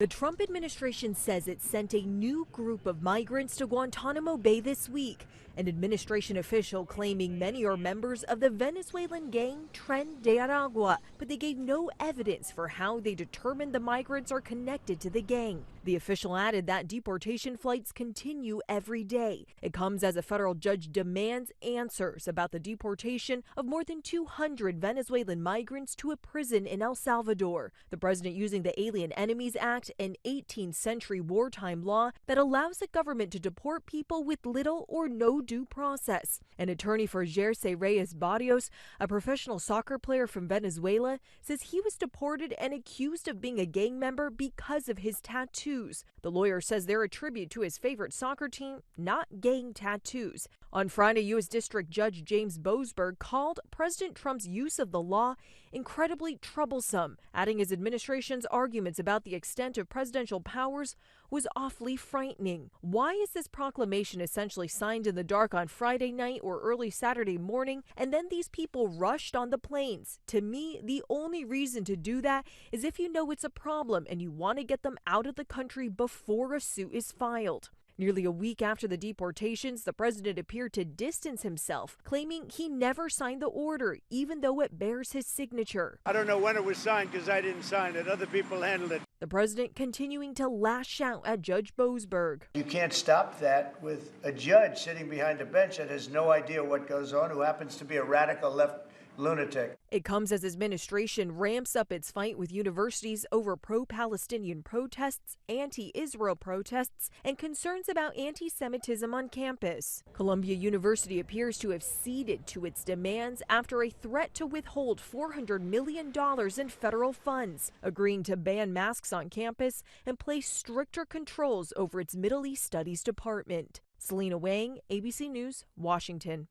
The Trump administration says it sent a new group of migrants to Guantanamo Bay this week. An administration official claiming many are members of the Venezuelan gang Tren de Aragua, but they gave no evidence for how they determined the migrants are connected to the gang. The official added that deportation flights continue every day. It comes as a federal judge demands answers about the deportation of more than 200 Venezuelan migrants to a prison in El Salvador. The president using the Alien Enemies Act, an 18th century wartime law that allows the government to deport people with little or no due process. An attorney for Jersey Reyes Barrios, a professional soccer player from Venezuela, says he was deported and accused of being a gang member because of his tattoos. The lawyer says they're a tribute to his favorite soccer team, not gang tattoos. On Friday, U.S. District Judge James Boasberg called President Trump's use of the law incredibly troublesome, adding his administration's arguments about the extent of presidential powers was awfully frightening. Why is this proclamation essentially signed in the dark on Friday night or early Saturday morning, and then these people rushed on the planes? To me, the only reason to do that is if you know it's a problem and you want to get them out of the country before a suit is filed. Nearly a week after the deportations, the president appeared to distance himself, claiming he never signed the order, even though it bears his signature. I don't know when it was signed because I didn't sign it. Other people handled it. The president continuing to lash out at Judge Boasberg. You can't stop that with a judge sitting behind a bench that has no idea what goes on, who happens to be a radical left lunatic. It comes as his administration ramps up its fight with universities over pro-Palestinian protests, anti-Israel protests, and concerns about anti-Semitism on campus. Columbia University appears to have ceded to its demands after a threat to withhold $400 million in federal funds, agreeing to ban masks on campus and place stricter controls over its Middle East Studies department. Selena Wang, ABC News, Washington.